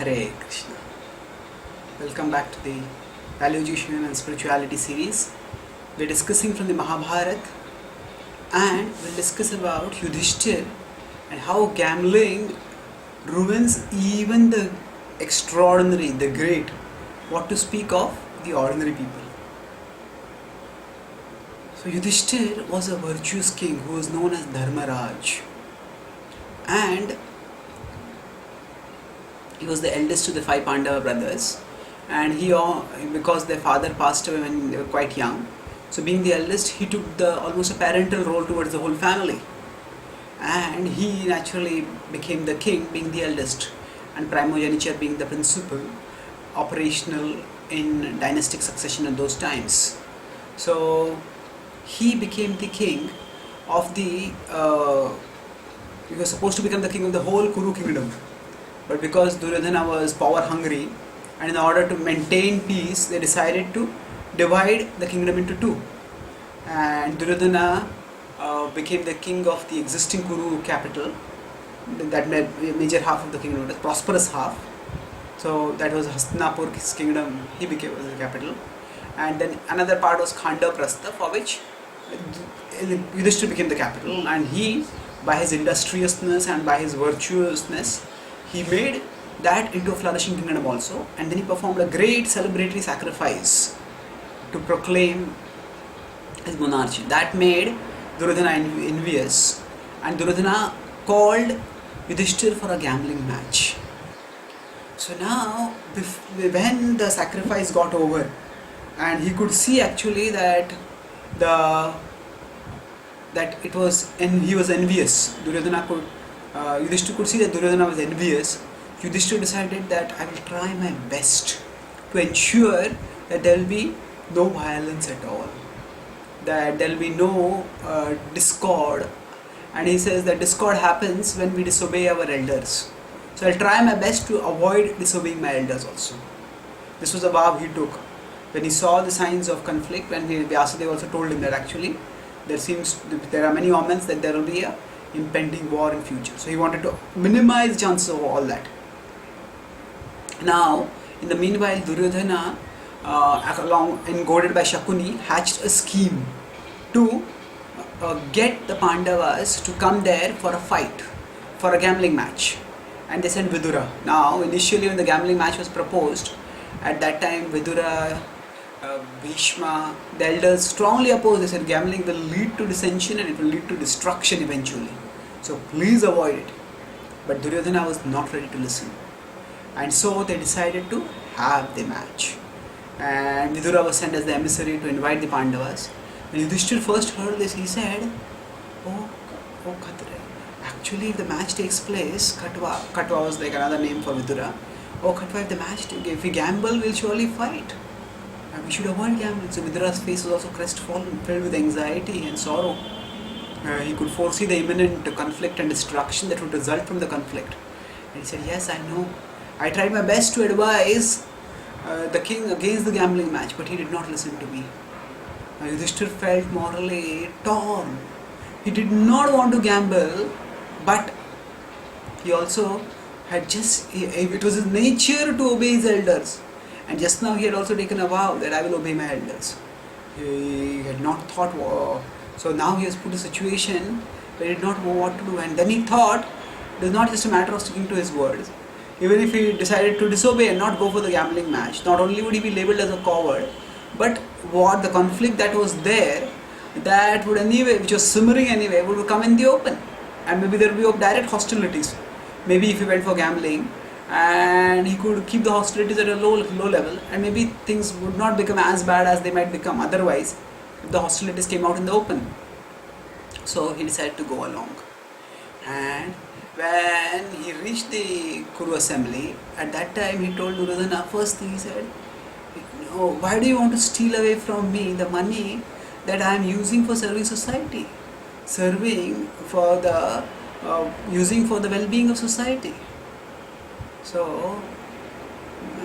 Hare Krishna. Welcome back to the Value Education and Spirituality series. We're discussing from the Mahabharata and we'll discuss about Yudhisthira and how gambling ruins even the extraordinary, the great. What to speak of the ordinary people. So Yudhisthira was a virtuous king who was known as Dharmaraj, and he was the eldest of the five Pandava brothers, and because their father passed away when they were quite young, so being the eldest, he took the almost a parental role towards the whole family, and he naturally became the king, being the eldest, and primogeniture being the principal, operational in dynastic succession in those times. So he became the king of the he was supposed to become the king of the whole Kuru kingdom, but because Duryodhana was power hungry, and in order to maintain peace, they decided to divide the kingdom into two, and Duryodhana became the king of the existing Kuru capital, that major half of the kingdom, the prosperous half. So that was Hastinapur's kingdom, he became the capital, and then another part was Khandaprastha, for which Yudhisthira became the capital, and he, by his industriousness and by his virtuousness, he made that into a flourishing kingdom also, and then he performed a great celebratory sacrifice to proclaim his monarchy. That made Duryodhana envious, and Duryodhana called Yudhisthira for a gambling match. So now, when the sacrifice got over, and he could see actually that he was envious. Yudhisthira could see that Duryodhana was envious. Yudhisthira decided that I will try my best to ensure that there will be no violence at all, that there will be no discord, and he says that discord happens when we disobey our elders. So I'll try my best to avoid disobeying my elders also. This was a vow he took when he saw the signs of conflict, when Vyasadeva also told him that actually there are many omens that there will be a impending war in future. So he wanted to minimize chances of all that. Now, in the meanwhile, Duryodhana, goaded by Shakuni, hatched a scheme to get the Pandavas to come there for a fight, for a gambling match. And they sent Vidura. Now, initially when the gambling match was proposed, at that time Vidura, Bhishma, the elders strongly opposed. They said gambling will lead to dissension and it will lead to destruction eventually. So please avoid it. But Duryodhana was not ready to listen. And so they decided to have the match. And Vidura was sent as the emissary to invite the Pandavas. When Yudhishthira first heard this, he said, Oh Khatre, actually if the match takes place, Katva was like another name for Vidura. Oh Katva, if we gamble, we'll surely fight. And we should avoid gambling. So Vidura's face was also crestfallen, filled with anxiety and sorrow. He could foresee the imminent conflict and destruction that would result from the conflict. And he said, yes, I know. I tried my best to advise the king against the gambling match, but he did not listen to me. Yudhishthira felt morally torn. He did not want to gamble, but he also had it was his nature to obey his elders. And just now he had also taken a vow that I will obey my elders. He had not thought, so now he has put a situation where he did not know what to do. And then he thought, it is not just a matter of sticking to his words. Even if he decided to disobey and not go for the gambling match, not only would he be labelled as a coward, but what the conflict that was there, that would anyway, which was simmering anyway, would come in the open. And maybe there would be direct hostilities. Maybe if he went for gambling, and he could keep the hostilities at a low level, and maybe things would not become as bad as they might become otherwise if the hostilities came out in the open. So he decided to go along. And when he reached the Kuru assembly, at that time he told Duryodhana, first thing he said, why do you want to steal away from me the money that I am using for serving society, using for the well-being of society? So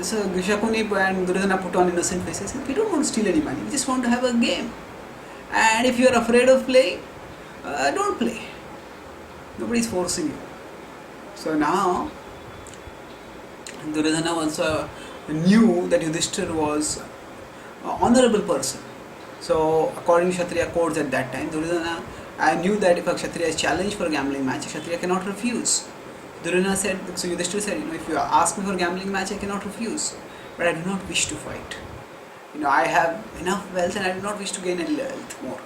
Shakuni and Duryodhana put on innocent faces. We don't want to steal any money. We just want to have a game. And if you are afraid of playing, don't play. Nobody is forcing you. So now Duryodhana also knew that Yudhishthira was an honorable person. So according to Kshatriya codes at that time, Duryodhana, I knew that if a Kshatriya is challenged for a gambling match, a Kshatriya cannot refuse. Duryodhana said, so Yudhishthira said, if you ask me for a gambling match, I cannot refuse. But I do not wish to fight. I have enough wealth and I do not wish to gain any wealth more.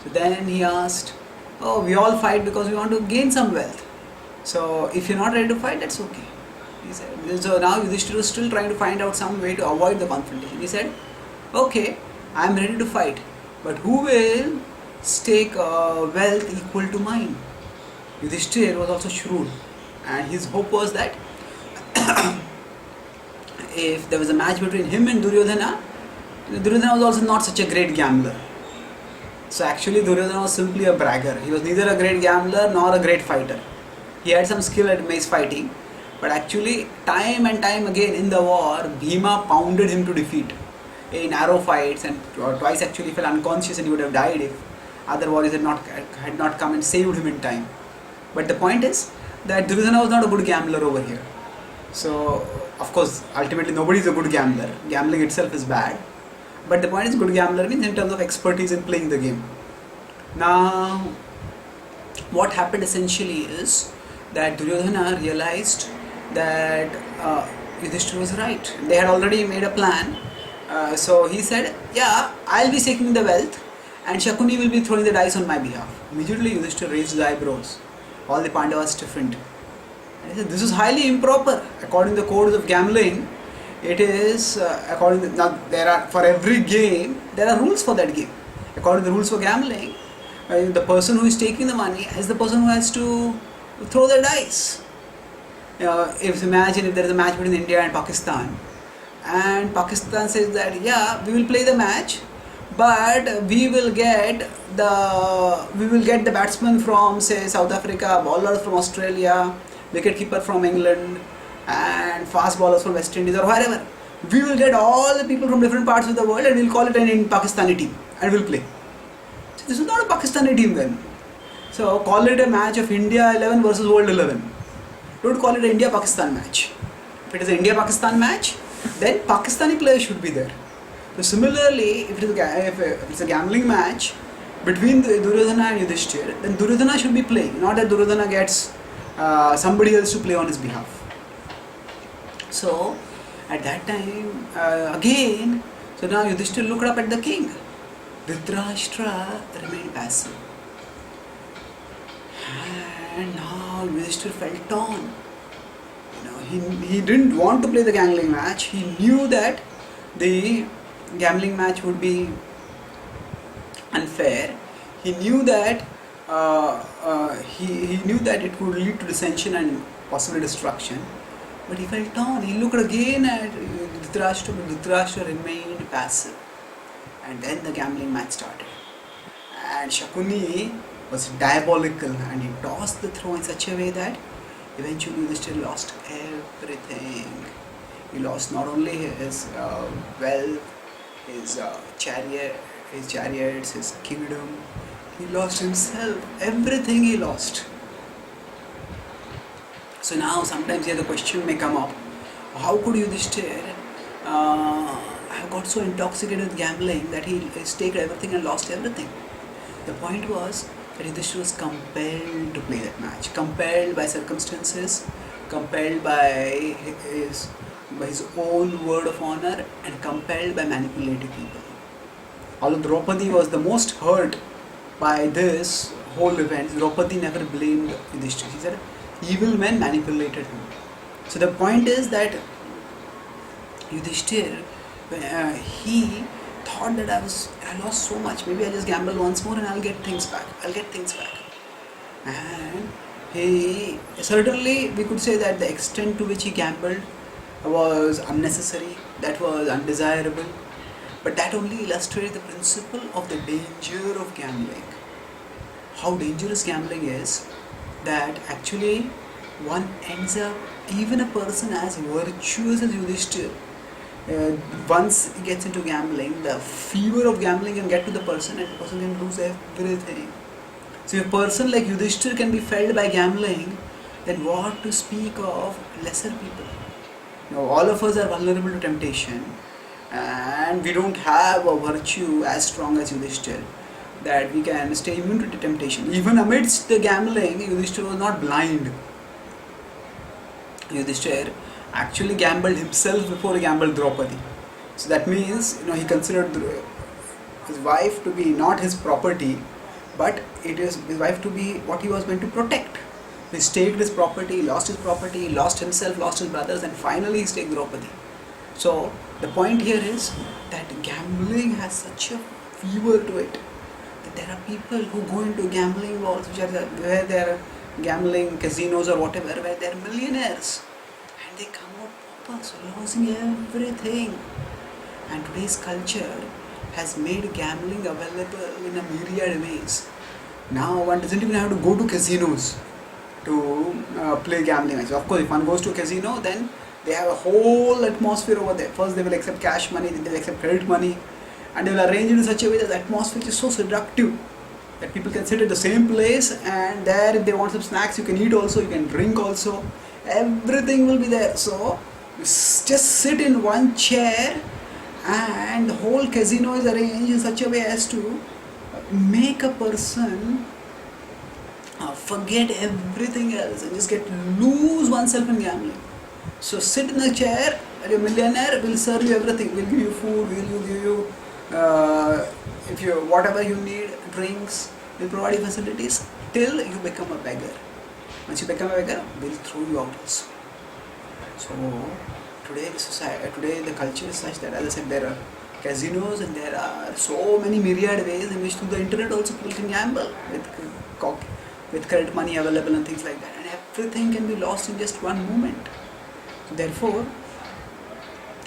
So then he asked, oh, we all fight because we want to gain some wealth. So if you're not ready to fight, that's okay. He said. So now Yudhishthira was still trying to find out some way to avoid the confrontation. He said, okay, I am ready to fight, but who will stake wealth equal to mine? Yudhishthira was also shrewd, and his hope was that if there was a match between him and Duryodhana, Duryodhana was also not such a great gambler. So actually Duryodhana was simply a bragger. He was neither a great gambler nor a great fighter. He had some skill at mace fighting, but actually time and time again in the war, Bhima pounded him to defeat in arrow fights, and twice actually fell unconscious and he would have died if other warriors had not come and saved him in time. But the point is that Duryodhana was not a good gambler over here. So of course ultimately nobody is a good gambler. Gambling itself is bad. But the point is, good gambler means in terms of expertise in playing the game. Now, what happened essentially is that Duryodhana realized that Yudhishthira was right. They had already made a plan. So he said, yeah, I'll be taking the wealth and Shakuni will be throwing the dice on my behalf. Immediately Yudhishthira raised his eyebrows. All the Pandavas stiffened. And he said, this is highly improper. According to the codes of gambling, it is according to, now there are, for every game there are rules for that game. According to the rules for gambling, the person who is taking the money is the person who has to throw the dice. Imagine if there is a match between India and Pakistan says that yeah, we will play the match, but we will get the batsman from say South Africa, bowlers from Australia, wicketkeeper from England, and fast bowlers from West Indies or wherever. We will get all the people from different parts of the world and we'll call it an Pakistani team and we'll play. So this is not a Pakistani team then. So call it a match of India 11 versus World 11. Don't call it an India-Pakistan match. If it is an India-Pakistan match, then Pakistani players should be there. So similarly, if it's a gambling match between Duryodhana and Yudhishthira, then Duryodhana should be playing, not that Duryodhana gets somebody else to play on his behalf. So at that time, again, so now Yudhishthira looked up at the king. Dhritarashtra remained passive. And now Yudhishthira felt torn. He didn't want to play the gambling match. He knew that the gambling match would be unfair. He knew that he knew that it would lead to dissension and possibly destruction. But he felt torn. He looked again at Dhritarashtra, but Dhritarashtra remained passive. And then the gambling match started. And Shakuni was diabolical and he tossed the throw in such a way that eventually Yudhishthira lost everything. He lost not only his wealth, his chariots, his kingdom. He lost himself. Everything he lost. So now sometimes here the question may come up, how could Yudhishthira have got so intoxicated with gambling that he staked everything and lost everything? The point was that Yudhishthira was compelled to play that match, compelled by circumstances, compelled by his own word of honor, and compelled by manipulating people. Although Draupadi was the most hurt by this whole event, Draupadi never blamed Yudhishthira. She said, evil men manipulated him. So the point is that Yudhishthira, he thought that I lost so much, maybe I'll just gamble once more and I'll get things back. And he certainly, we could say that the extent to which he gambled was unnecessary, that was undesirable, but that only illustrates the principle of the danger of gambling. How dangerous gambling is, that actually one ends up, even a person as virtuous as Yudhishthira, once he gets into gambling, the fever of gambling can get to the person and the person can lose everything. So if a person like Yudhishthira can be felled by gambling, then what to speak of lesser people? All of us are vulnerable to temptation, and we don't have a virtue as strong as Yudhishthira that we can stay immune to temptation. Even amidst the gambling, Yudhishthira was not blind. Yudhishthira actually gambled himself before he gambled Draupadi. So that means, he considered his wife to be not his property, but it is his wife to be what he was meant to protect. He staked his property, lost his property, lost himself, lost his brothers, and finally he staked Draupadi. So the point here is that gambling has such a fever to it that there are people who go into gambling walls where they are gambling casinos or whatever, where they are millionaires, and they come out paupers, losing everything. And today's culture has made gambling available in a myriad ways. Now one doesn't even have to go to casinos to play gambling matches. Of course, if one goes to a casino, then they have a whole atmosphere over there. First they will accept cash money, then they will accept credit money, and they will arrange it in such a way that the atmosphere is so seductive that people can sit at the same place, and there if they want some snacks you can eat also, you can drink also, everything will be there. So you just sit in one chair, and the whole casino is arranged in such a way as to make a person forget everything else and just lose oneself in gambling. So sit in a chair, and a millionaire will serve you everything. Will give you food, will give you if you whatever you need, drinks, will provide you facilities till you become a beggar. Once you become a beggar, we'll throw you out also. So today the culture is such that, as I said, there are casinos and there are so many myriad ways in which through the internet also people can gamble with credit money available and things like that, and everything can be lost in just one moment. So therefore,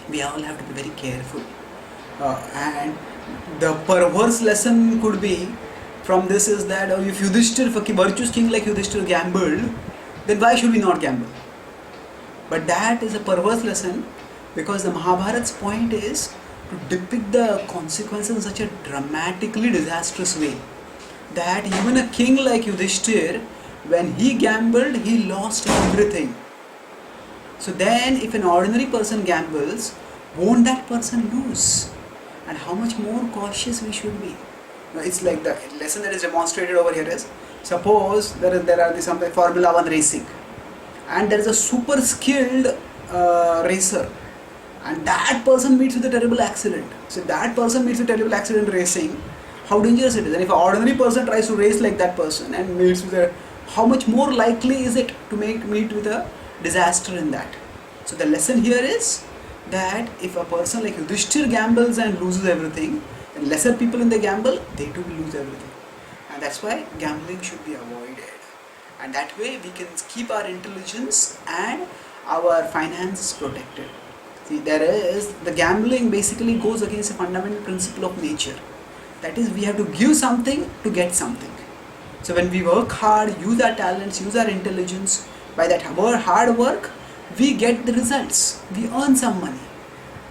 we all have to be very careful. And the perverse lesson could be from this is that if Yudhishthira, virtuous king like Yudhishthira gambled, then why should we not gamble? But that is a perverse lesson, because the Mahabharata's point is to depict the consequences in such a dramatically disastrous way that even a king like Yudhishthira, when he gambled, he lost everything. So then if an ordinary person gambles, won't that person lose? And how much more cautious we should be. It's like the lesson that is demonstrated over here is, suppose there are some Formula 1 racing, and there is a super skilled racer, and that person meets with a terrible accident. So that person meets with a terrible accident racing, how dangerous it is. And if an ordinary person tries to race like that person and meets with how much more likely is it to meet with a disaster in that. So the lesson here is that if a person like Yudhishthira gambles and loses everything, then lesser people in the gamble, they too will lose everything. And that's why gambling should be avoided. And that way we can keep our intelligence and our finances protected. See, the gambling basically goes against a fundamental principle of nature. That is, we have to give something to get something. So when we work hard, use our talents, use our intelligence, by that hard work, we get the results. We earn some money.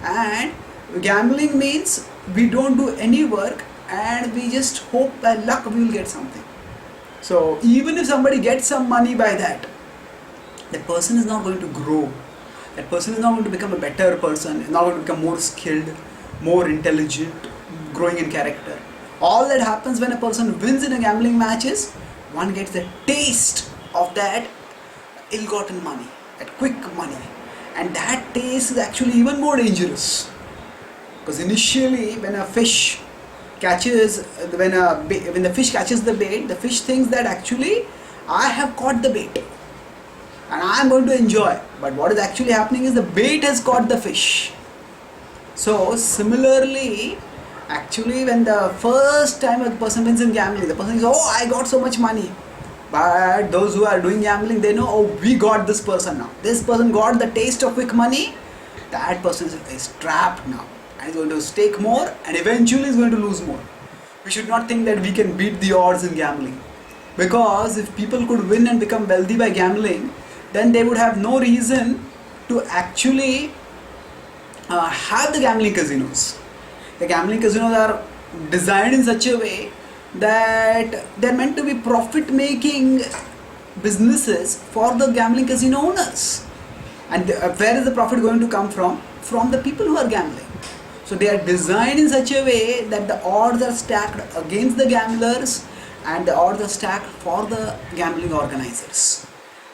And gambling means we don't do any work and we just hope by luck we will get something. So even if somebody gets some money by that person is not going to grow. That person is not going to become a better person, is not going to become more skilled, more intelligent, growing in character. All that happens when a person wins in a gambling match is one gets the taste of that ill-gotten money, that quick money, and that taste is actually even more dangerous, because initially when a fish catches, when the fish catches the bait, the fish thinks that actually I have caught the bait and I am going to enjoy, but what is actually happening is the bait has caught the fish. So similarly, actually when the first time a person wins in gambling, the person says, oh, I got so much money. But those who are doing gambling, they know, oh, we got this person now. This person got the taste of quick money. That person is trapped now and is going to stake more and eventually is going to lose more. We should not think that we can beat the odds in gambling, because if people could win and become wealthy by gambling, then they would have no reason to actually have the gambling casinos. The gambling casinos are designed in such a way that they're meant to be profit-making businesses for the gambling casino owners. And where is the profit going to come from? From the people who are gambling. So they are designed in such a way that the odds are stacked against the gamblers and the odds are stacked for the gambling organizers.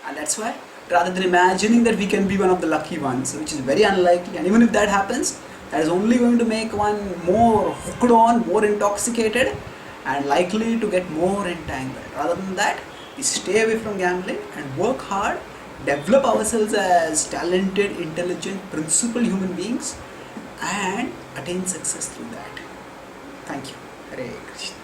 And that's why, rather than imagining that we can be one of the lucky ones, which is very unlikely, and even if that happens, that is only going to make one more hooked on, more intoxicated, and likely to get more entangled. Rather than that, we stay away from gambling and work hard, develop ourselves as talented, intelligent, principled human beings, and attain success through that. Thank you. Hare Krishna.